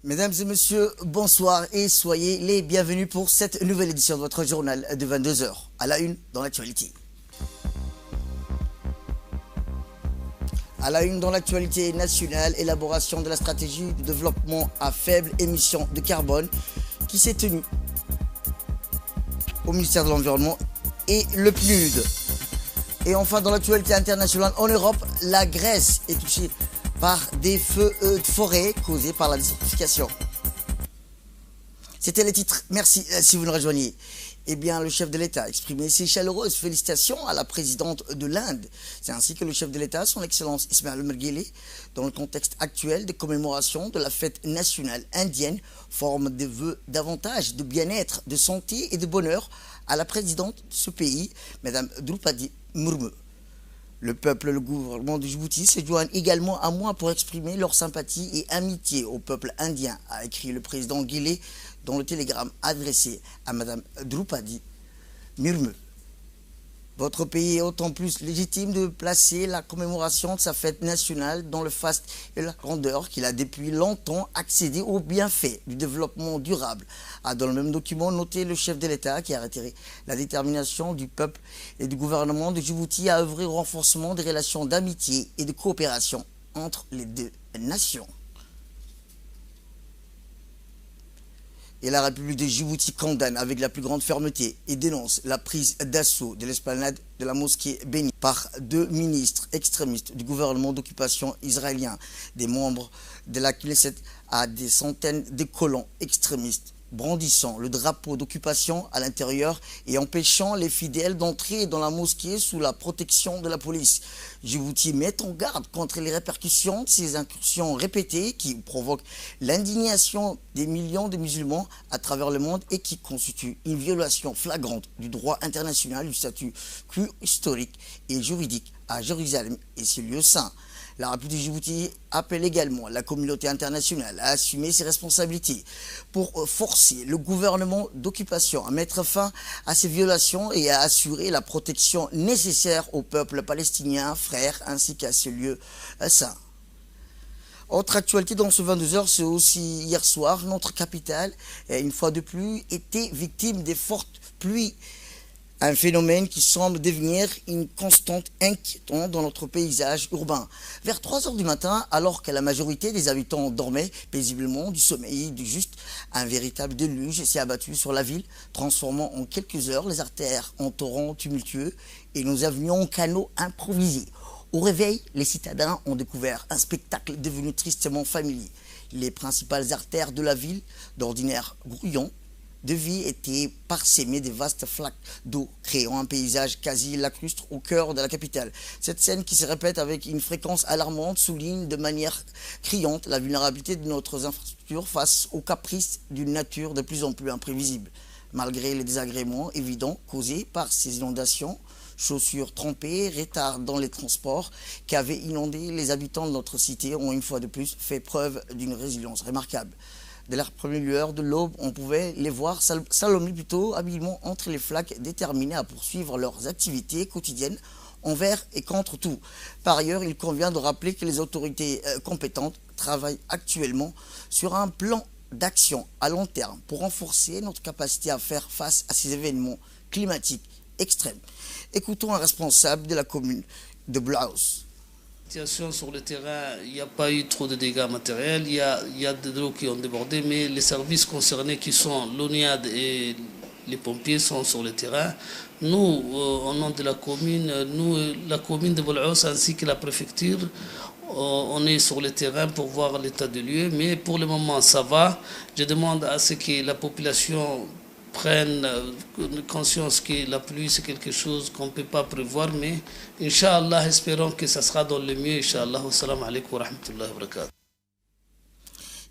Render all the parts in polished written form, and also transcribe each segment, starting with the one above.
Mesdames et messieurs, bonsoir et soyez les bienvenus pour cette nouvelle édition de votre journal de 22 heures. À la une dans l'actualité. À la une dans l'actualité nationale, élaboration de la stratégie de développement à faible émission de carbone qui s'est tenue au ministère de l'Environnement et le PNUD. Et enfin dans l'actualité internationale, en Europe, la Grèce est touchée par des feux de forêt causés par la désertification. C'était les titres. Merci si vous nous rejoignez. Eh bien, le chef de l'État a exprimé ses chaleureuses félicitations à la présidente de l'Inde. C'est ainsi que le chef de l'État, son Excellence Ismail Omar Guelleh, dans le contexte actuel de commémoration de la fête nationale indienne, forme des vœux davantage de bien-être, de santé et de bonheur à la présidente de ce pays, Mme Droupadi Murmu. Le peuple et le gouvernement de Djibouti se joignent également à moi pour exprimer leur sympathie et amitié au peuple indien, a écrit le président Guelleh dans le télégramme adressé à Mme Droupadi Murmu. Votre pays est autant plus légitime de placer la commémoration de sa fête nationale dans le faste et la grandeur qu'il a depuis longtemps accédé aux bienfaits du développement durable, a dans le même document noté le chef de l'État qui a retiré la détermination du peuple et du gouvernement de Djibouti à œuvrer au renforcement des relations d'amitié et de coopération entre les deux nations. Et la République de Djibouti condamne avec la plus grande fermeté et dénonce la prise d'assaut de l'esplanade de la mosquée bénie par deux ministres extrémistes du gouvernement d'occupation israélien, des membres de la Knesset à des centaines de colons extrémistes brandissant le drapeau d'occupation à l'intérieur et empêchant les fidèles d'entrer dans la mosquée sous la protection de la police. Djibouti met en garde contre les répercussions de ces incursions répétées qui provoquent l'indignation des millions de musulmans à travers le monde et qui constituent une violation flagrante du droit international du statut historique et juridique à Jérusalem et ses lieux saints. La République de Djibouti appelle également la communauté internationale à assumer ses responsabilités pour forcer le gouvernement d'occupation à mettre fin à ces violations et à assurer la protection nécessaire au peuple palestinien, frère, ainsi qu'à ces lieux saints. Autre actualité dans ce 22 heures, c'est aussi hier soir, notre capitale, une fois de plus, était victime des fortes pluies. Un phénomène qui semble devenir une constante inquiétante dans notre paysage urbain. Vers 3 heures du matin, alors que la majorité des habitants dormaient paisiblement du sommeil du juste, un véritable déluge s'est abattu sur la ville, transformant en quelques heures les artères en torrents tumultueux et nos avenues en canaux improvisés. Au réveil, les citadins ont découvert un spectacle devenu tristement familier. Les principales artères de la ville, d'ordinaire grouillants, de vie étaient parsemées de vastes flaques d'eau, créant un paysage quasi lacustre au cœur de la capitale. Cette scène qui se répète avec une fréquence alarmante souligne de manière criante la vulnérabilité de notre infrastructure face aux caprices d'une nature de plus en plus imprévisible. Malgré les désagréments évidents causés par ces inondations, chaussures trempées, retards dans les transports qui avaient inondé les habitants de notre cité ont une fois de plus fait preuve d'une résilience remarquable. Dès la première lueur de l'aube, on pouvait les voir s'allonger plutôt habilement entre les flaques, déterminés à poursuivre leurs activités quotidiennes envers et contre tout. Par ailleurs, il convient de rappeler que les autorités compétentes travaillent actuellement sur un plan d'action à long terme pour renforcer notre capacité à faire face à ces événements climatiques extrêmes. Écoutons un responsable de la commune de Blaus. Situation sur le terrain, il n'y a pas eu trop de dégâts matériels, il y a de l'eau qui ont débordé, mais les services concernés qui sont l'ONIAD et les pompiers sont sur le terrain. Nous, au nom de la commune, la commune de Bolhaus ainsi que la préfecture, on est sur le terrain pour voir l'état de lieu, mais pour le moment ça va. Je demande à ce que la population prennent conscience que la pluie c'est quelque chose qu'on ne peut pas prévoir, mais Inch'Allah, espérons que ça sera dans le mieux, Inch'Allah. Assalamu alaikum wa rahmatullahi wa barakatuh.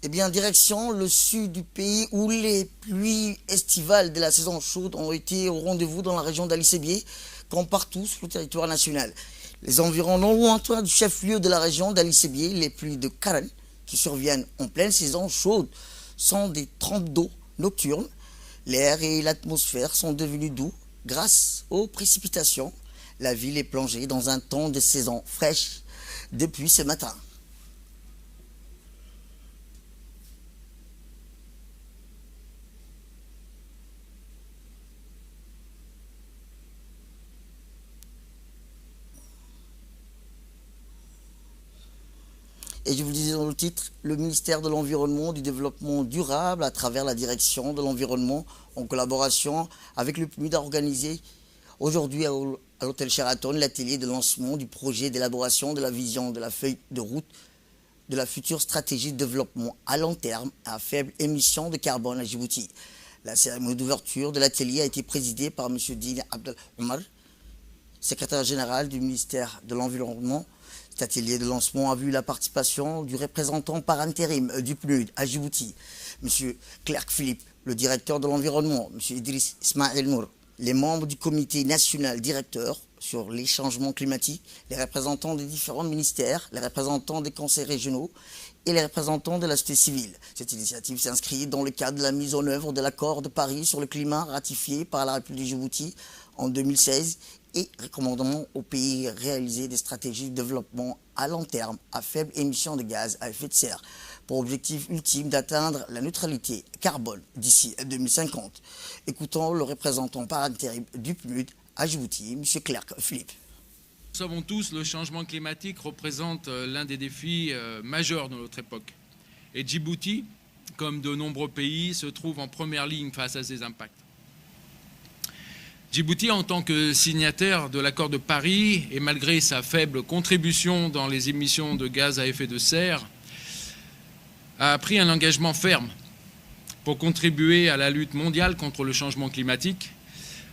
Eh bien, direction le sud du pays où les pluies estivales de la saison chaude ont été au rendez-vous dans la région d'Ali Sébié, comme partout sur le territoire national. Les environs non lointains du chef-lieu de la région d'Ali Sébié, les pluies de Karen, qui surviennent en pleine saison chaude, sont des trempes d'eau nocturnes. L'air et l'atmosphère sont devenus doux grâce aux précipitations. La ville est plongée dans un temps de saison fraîche depuis ce matin. Et je vous le disais dans le titre, le ministère de l'Environnement, du Développement durable, à travers la direction de l'environnement, en collaboration avec le PNUD, a organisé aujourd'hui à l'hôtel Sheraton l'atelier de lancement du projet d'élaboration de la vision de la feuille de route de la future stratégie de développement à long terme à faible émission de carbone à Djibouti. La cérémonie d'ouverture de l'atelier a été présidée par M. Dine Abdel Omar, secrétaire général du ministère de l'Environnement. Cet atelier de lancement a vu la participation du représentant par intérim du PNUD à Djibouti, M. Clerc Philippe, le directeur de l'Environnement, M. Idriss Ismail Nour, les membres du comité national directeur sur les changements climatiques, les représentants des différents ministères, les représentants des conseils régionaux et les représentants de la société civile. Cette initiative s'inscrit dans le cadre de la mise en œuvre de l'accord de Paris sur le climat ratifié par la République de Djibouti en 2016 et recommandant aux pays réaliser des stratégies de développement à long terme à faible émission de gaz à effet de serre pour objectif ultime d'atteindre la neutralité carbone d'ici 2050. Écoutons le représentant par intérim du PNUD à Djibouti, M. Clerc Philippe. Nous savons tous, le changement climatique représente l'un des défis majeurs de notre époque. Et Djibouti, comme de nombreux pays, se trouve en première ligne face à ces impacts. Djibouti, en tant que signataire de l'accord de Paris, et malgré sa faible contribution dans les émissions de gaz à effet de serre, a pris un engagement ferme pour contribuer à la lutte mondiale contre le changement climatique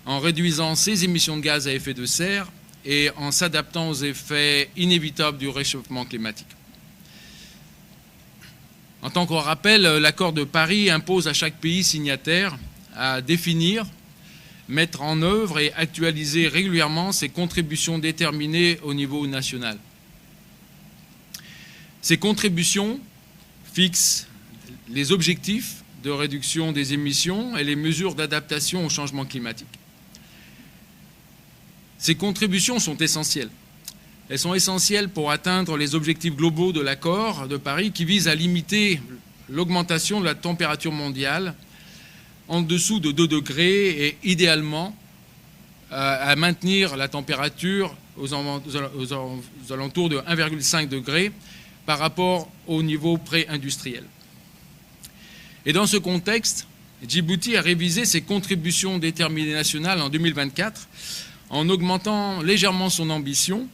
en réduisant ses émissions de gaz à effet de serre et en s'adaptant aux effets inévitables du réchauffement climatique. En tant que rappel, l'accord de Paris impose à chaque pays signataire à définir, mettre en œuvre et actualiser régulièrement ses contributions déterminées au niveau national. Ces contributions fixent les objectifs de réduction des émissions et les mesures d'adaptation au changement climatique. Ces contributions sont essentielles. Elles sont essentielles pour atteindre les objectifs globaux de l'accord de Paris qui vise à limiter l'augmentation de la température mondiale en dessous de 2 degrés et idéalement à maintenir la température aux alentours de 1,5 degré par rapport au niveau pré-industriel. Et dans ce contexte, Djibouti a révisé ses contributions déterminées nationales en 2024 en augmentant légèrement son ambition,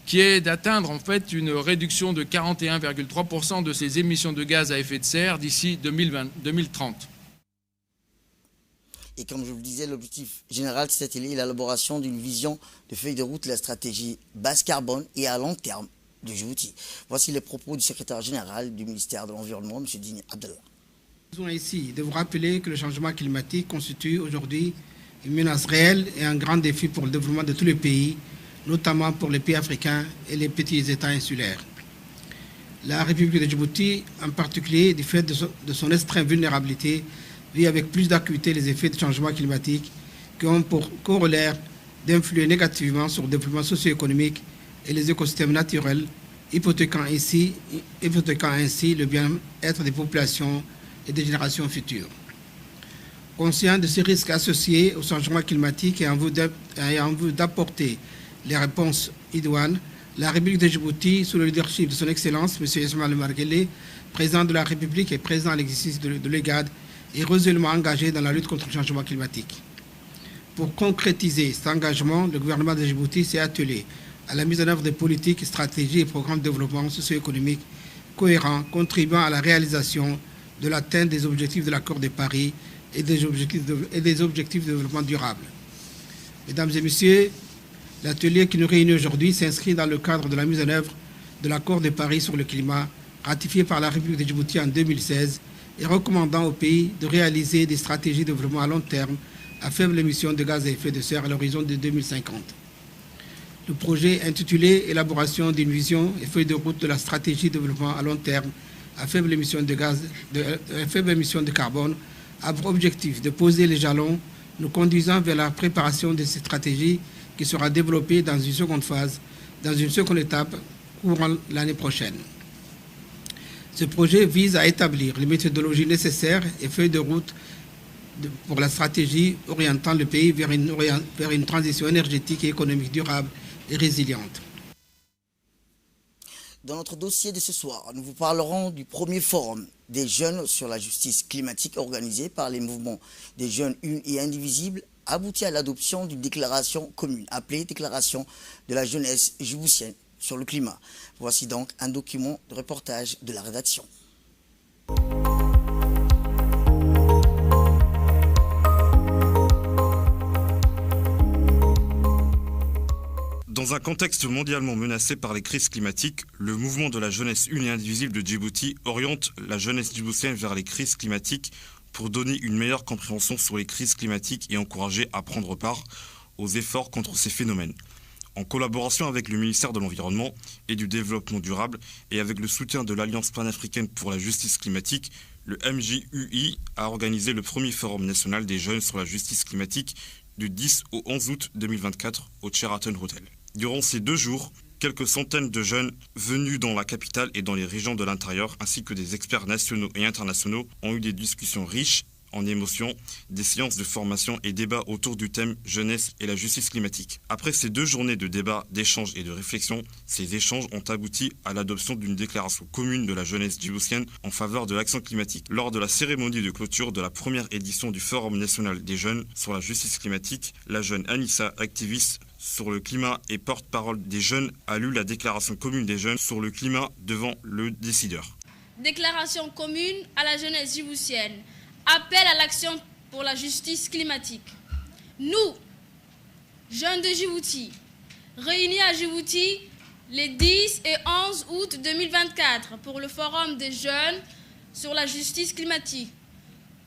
qui est d'atteindre en fait une réduction de 41,3% de ses émissions de gaz à effet de serre d'ici 2030. Et comme je vous le disais, l'objectif général de cet atelier est l'élaboration d'une vision de feuille de route de la stratégie basse carbone et à long terme de Djibouti. Voici les propos du secrétaire général du ministère de l'Environnement, M. Dine Abdallah. Nous sommes ici de vous rappeler que le changement climatique constitue aujourd'hui une menace réelle et un grand défi pour le développement de tous les pays, notamment pour les pays africains et les petits États insulaires. La République de Djibouti, en particulier du fait de son extrême vulnérabilité, vit avec plus d'acuité les effets du changement climatique qui ont pour corollaire d'influer négativement sur le développement socio-économique et les écosystèmes naturels, hypothéquant ainsi le bien-être des populations et des générations futures. Conscient de ces risques associés au changement climatique et en vue d'apporter les réponses idoines, la République de Djibouti, sous le leadership de son Excellence, M. Ismail Omar Guelleh, président de la République et président à l'exercice de l'EGAD, est résolument engagé dans la lutte contre le changement climatique. Pour concrétiser cet engagement, le gouvernement de Djibouti s'est attelé à la mise en œuvre de politiques, stratégies et programmes de développement socio-économique cohérents, contribuant à la réalisation de l'atteinte des objectifs de l'accord de Paris et des objectifs de développement durable. Mesdames et messieurs, l'atelier qui nous réunit aujourd'hui s'inscrit dans le cadre de la mise en œuvre de l'accord de Paris sur le climat, ratifié par la République de Djibouti en 2016 et recommandant aux pays de réaliser des stratégies de développement à long terme à faible émission de gaz à effet de serre à l'horizon de 2050. Le projet intitulé « Élaboration d'une vision et feuille de route de la stratégie de développement à long terme à faible émission de carbone » a pour objectif de poser les jalons nous conduisant vers la préparation de cette stratégie qui sera développée dans une seconde phase, dans une seconde étape, courant l'année prochaine. Ce projet vise à établir les méthodologies nécessaires et feuilles de route pour la stratégie orientant le pays vers une transition énergétique et économique durable et résiliente. Dans notre dossier de ce soir, nous vous parlerons du premier forum des jeunes sur la justice climatique organisé par les mouvements des jeunes unis et indivisibles, abouti à l'adoption d'une déclaration commune appelée Déclaration de la jeunesse djiboutienne sur le climat. Voici donc un document de reportage de la rédaction. Dans un contexte mondialement menacé par les crises climatiques, le mouvement de la jeunesse unie et indivisible de Djibouti oriente la jeunesse djiboutienne vers les crises climatiques pour donner une meilleure compréhension sur les crises climatiques et encourager à prendre part aux efforts contre ces phénomènes. En collaboration avec le ministère de l'Environnement et du Développement durable et avec le soutien de l'Alliance panafricaine pour la justice climatique, le MJUI a organisé le premier forum national des jeunes sur la justice climatique du 10 au 11 août 2024 au Sheraton Hotel. Durant ces 2 jours, quelques centaines de jeunes venus dans la capitale et dans les régions de l'intérieur, ainsi que des experts nationaux et internationaux, ont eu des discussions riches en émotions, des séances de formation et débats autour du thème jeunesse et la justice climatique. Après ces 2 journées de débats, d'échanges et de réflexion, ces échanges ont abouti à l'adoption d'une déclaration commune de la jeunesse djiboutienne en faveur de l'action climatique. Lors de la cérémonie de clôture de la première édition du Forum national des jeunes sur la justice climatique, la jeune Anissa, activiste sur le climat et porte-parole des jeunes, a lu la déclaration commune des jeunes sur le climat devant le décideur. Déclaration commune à la jeunesse djiboutienne. Appel à l'action pour la justice climatique. Nous, jeunes de Djibouti, réunis à Djibouti les 10 et 11 août 2024 pour le Forum des jeunes sur la justice climatique,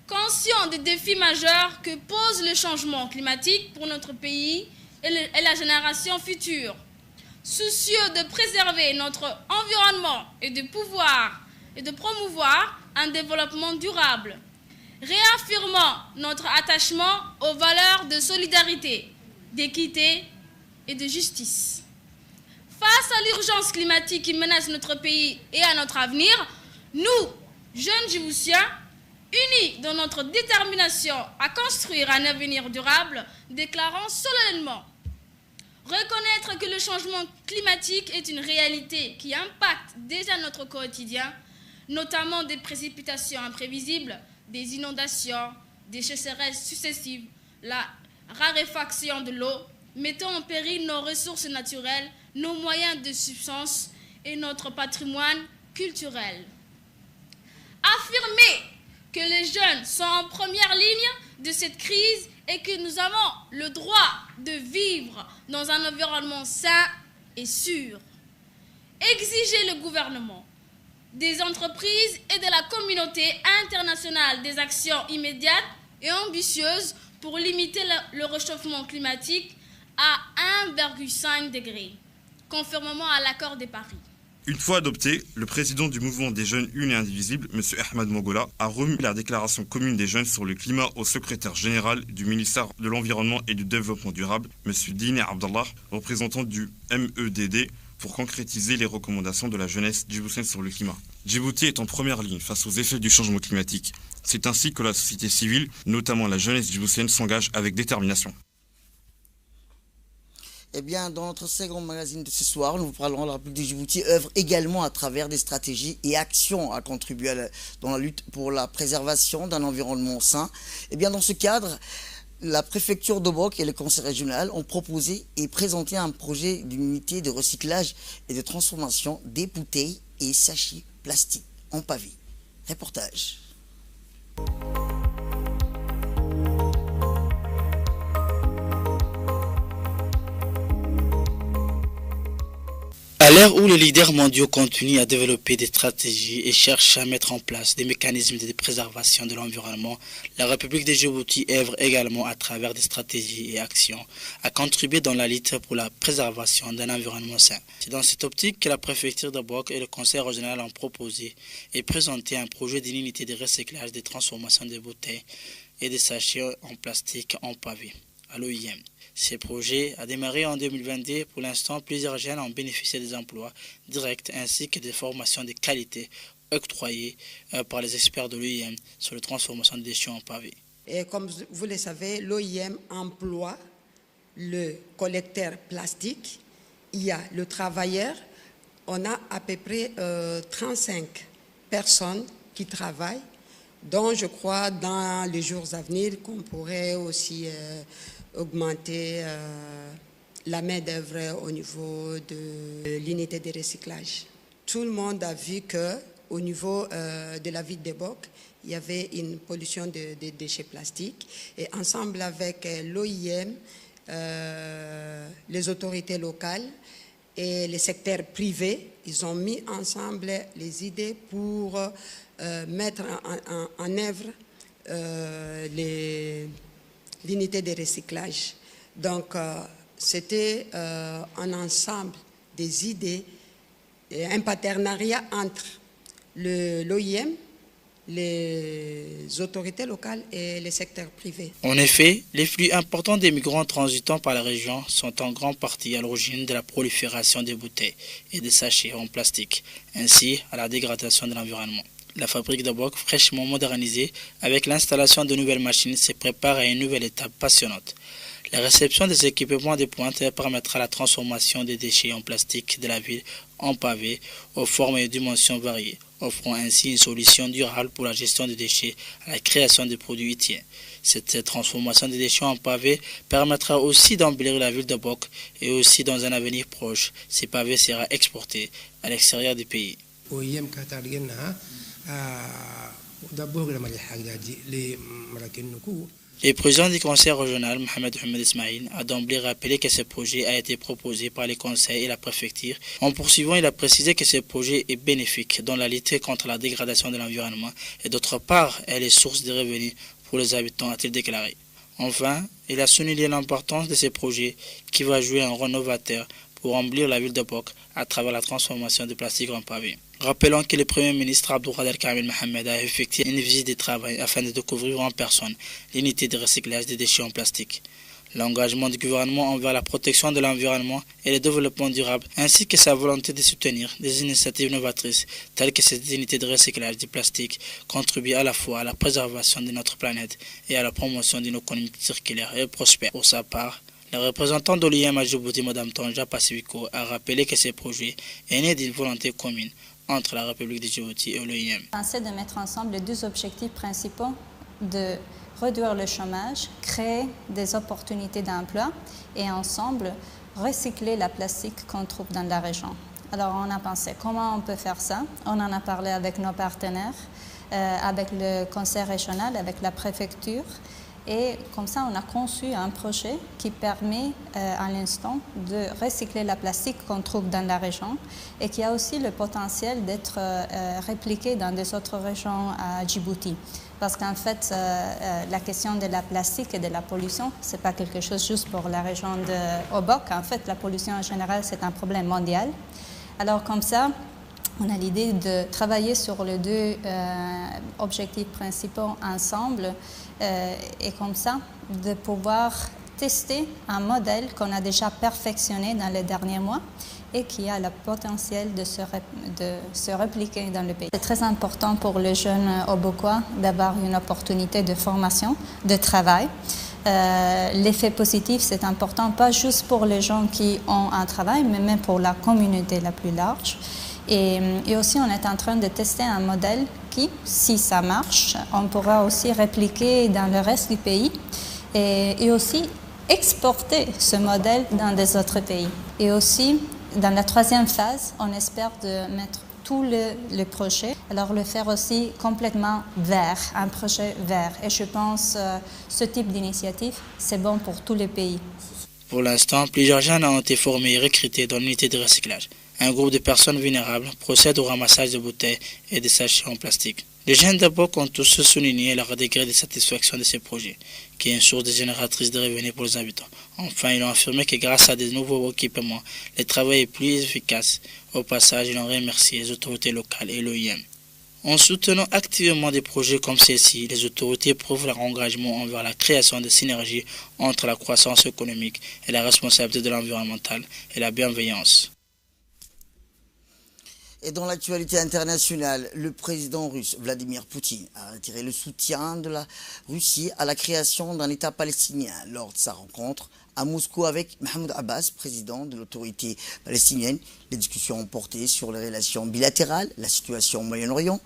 conscients des défis majeurs que pose le changement climatique pour notre pays et la génération future, soucieux de préserver notre environnement et de promouvoir un développement durable, réaffirmant notre attachement aux valeurs de solidarité, d'équité et de justice. Face à l'urgence climatique qui menace notre pays et à notre avenir, nous, jeunes Djiboutiens, unis dans notre détermination à construire un avenir durable, déclarons solennellement reconnaître que le changement climatique est une réalité qui impacte déjà notre quotidien, notamment des précipitations imprévisibles, des inondations, des sécheresses successives, la raréfaction de l'eau, mettant en péril nos ressources naturelles, nos moyens de subsistance et notre patrimoine culturel. Affirmer que les jeunes sont en première ligne de cette crise et que nous avons le droit de vivre dans un environnement sain et sûr. Exiger le gouvernement, des entreprises et de la communauté internationale des actions immédiates et ambitieuses pour limiter le réchauffement climatique à 1,5 degré, conformément à l'accord de Paris. Une fois adopté, le président du mouvement des jeunes unis et indivisibles, M. Ahmad Mogola, a remis la déclaration commune des jeunes sur le climat au secrétaire général du ministère de l'Environnement et du Développement durable, M. Dine Abdallah, représentant du MEDD, pour concrétiser les recommandations de la jeunesse djiboutienne sur le climat. Djibouti est en première ligne face aux effets du changement climatique. C'est ainsi que la société civile, notamment la jeunesse djiboutienne, s'engage avec détermination. Eh bien, dans notre second magazine de ce soir, nous vous parlerons de la République de Djibouti œuvre également à travers des stratégies et actions à contribuer dans la lutte pour la préservation d'un environnement sain. Eh bien, dans ce cadre, la préfecture d'Obok et le conseil régional ont proposé et présenté un projet d'une unité de recyclage et de transformation des bouteilles et sachets plastiques en pavé. Reportage. À l'heure où les leaders mondiaux continuent à développer des stratégies et cherchent à mettre en place des mécanismes de préservation de l'environnement, la République de Djibouti œuvre également à travers des stratégies et actions à contribuer dans la lutte pour la préservation d'un environnement sain. C'est dans cette optique que la préfecture d'Obok et le conseil régional ont proposé et présenté un projet d'une unité de recyclage et de transformation des bouteilles et des sachets en plastique en pavé à l'OIM. Ce projet a démarré en 2022. Pour l'instant, plusieurs jeunes ont bénéficié des emplois directs ainsi que des formations de qualité octroyées par les experts de l'OIM sur la transformation des déchets en pavé. Et comme vous le savez, l'OIM emploie le collecteur plastique, il y a le travailleur on a à peu près 35 personnes qui travaillent, dont je crois dans les jours à venir qu'on pourrait aussi augmenter la main-d'œuvre au niveau de l'unité de recyclage. Tout le monde a vu qu'au niveau de la ville de Boc, il y avait une pollution de déchets plastiques. Et ensemble avec l'OIM, les autorités locales et les secteurs privés, ils ont mis ensemble les idées pour mettre en œuvre l'unité de recyclage. Donc, c'était un ensemble des idées, un partenariat entre l'OIM, les autorités locales et les secteurs privés. En effet, les flux importants des migrants transitant par la région sont en grande partie à l'origine de la prolifération des bouteilles et des sachets en plastique, ainsi à la dégradation de l'environnement. La fabrique de Boc, fraîchement modernisée avec l'installation de nouvelles machines, se prépare à une nouvelle étape passionnante. La réception des équipements de pointe permettra la transformation des déchets en plastique de la ville en pavés aux formes et dimensions variées, offrant ainsi une solution durable pour la gestion des déchets à la création de produits utiles. Cette transformation des déchets en pavés permettra aussi d'embellir la ville de Boc et aussi dans un avenir proche, ces pavés seront exportés à l'extérieur du pays. Le président du conseil régional, Mohamed Ahmed Ismail, a d'emblée rappelé que ce projet a été proposé par les conseils et la préfecture. En poursuivant, il a précisé que ce projet est bénéfique dans la lutte contre la dégradation de l'environnement et d'autre part, elle est source de revenus pour les habitants, a-t-il déclaré. Enfin, il a souligné l'importance de ce projet qui va jouer un rôle novateur pour embellir la ville de Boc à travers la transformation de plastique en pavé. Rappelons que le Premier ministre Abdulkader Kamil Mohamed a effectué une visite de travail afin de découvrir en personne l'unité de recyclage des déchets en plastique. L'engagement du gouvernement envers la protection de l'environnement et le développement durable, ainsi que sa volonté de soutenir des initiatives novatrices telles que cette unité de recyclage du plastique, contribuent à la fois à la préservation de notre planète et à la promotion d'une économie circulaire et prospère. Pour sa part, le représentant de l'OIM à Djibouti, Mme Tonja Pacifico, a rappelé que ce projet est né d'une volonté commune entre la République de Djibouti et l'OIM. C'est de mettre ensemble les deux objectifs principaux de réduire le chômage, créer des opportunités d'emploi et ensemble recycler la plastique qu'on trouve dans la région. Alors on a pensé comment on peut faire ça. On en a parlé avec nos partenaires, avec le conseil régional, avec la préfecture. Et comme ça, on a conçu un projet qui permet à l'instant de recycler la plastique qu'on trouve dans la région et qui a aussi le potentiel d'être répliqué dans des autres régions à Djibouti. Parce qu'en fait, la question de la plastique et de la pollution, ce n'est pas quelque chose juste pour la région de Boc. En fait, la pollution en général, c'est un problème mondial. Alors comme ça, on a l'idée de travailler sur les deux objectifs principaux ensemble et comme ça, de pouvoir tester un modèle qu'on a déjà perfectionné dans les derniers mois et qui a le potentiel de se répliquer dans le pays. C'est très important pour les jeunes Bocois d'avoir une opportunité de formation, de travail. L'effet positif, c'est important, pas juste pour les gens qui ont un travail, mais même pour la communauté la plus large. Et aussi, on est en train de tester un modèle qui, si ça marche, on pourra aussi répliquer dans le reste du pays et aussi exporter ce modèle dans des autres pays. Et aussi, dans la troisième phase, on espère de mettre tout le projet, alors le faire aussi complètement vert, un projet vert. Et je pense ce type d'initiative, c'est bon pour tous les pays. Pour l'instant, plusieurs jeunes ont été formés et recrutés dans l'unité de recyclage. Un groupe de personnes vulnérables procède au ramassage de bouteilles et de sachets en plastique. Les jeunes de Boc ont tous souligné leur degré de satisfaction de ces projets, qui est une source génératrice de revenus pour les habitants. Enfin, ils ont affirmé que grâce à de nouveaux équipements, le travail est plus efficace. Au passage, ils ont remercié les autorités locales et l'OIM. En soutenant activement des projets comme ceux-ci, les autorités prouvent leur engagement envers la création de synergies entre la croissance économique et la responsabilité de l'environnemental et la bienveillance. Et dans l'actualité internationale, le président russe Vladimir Poutine a retiré le soutien de la Russie à la création d'un État palestinien lors de sa rencontre à Moscou avec Mahmoud Abbas, président de l'autorité palestinienne. Les discussions ont porté sur les relations bilatérales, la situation au Moyen-Orient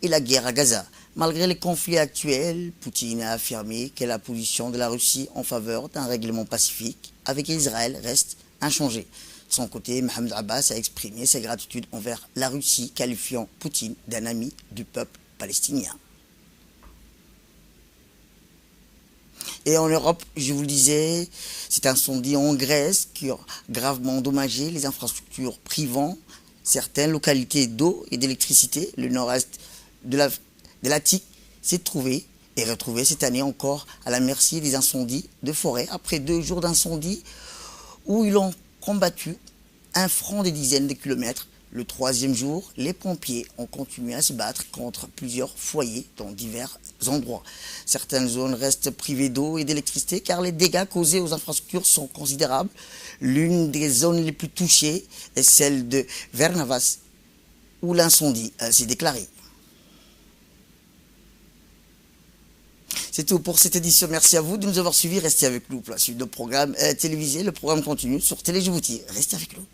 et la guerre à Gaza. Malgré les conflits actuels, Poutine a affirmé que la position de la Russie en faveur d'un règlement pacifique avec Israël reste inchangée. De son côté, Mahmoud Abbas a exprimé sa gratitude envers la Russie, qualifiant Poutine d'un ami du peuple palestinien. Et en Europe, je vous le disais, cet incendie en Grèce qui a gravement endommagé les infrastructures privant certaines localités d'eau et d'électricité. Le nord-est de l'Attique s'est trouvé et retrouvé cette année encore à la merci des incendies de forêt après 2 jours d'incendie où ils ont combattu un front des dizaines de kilomètres. Le 3e jour, les pompiers ont continué à se battre contre plusieurs foyers dans divers endroits. Certaines zones restent privées d'eau et d'électricité car les dégâts causés aux infrastructures sont considérables. L'une des zones les plus touchées est celle de Vernavas où l'incendie s'est déclaré. C'est tout pour cette édition. Merci à vous de nous avoir suivis. Restez avec nous pour la suite de programmes télévisés. Le programme continue sur Télé Djibouti. Restez avec nous.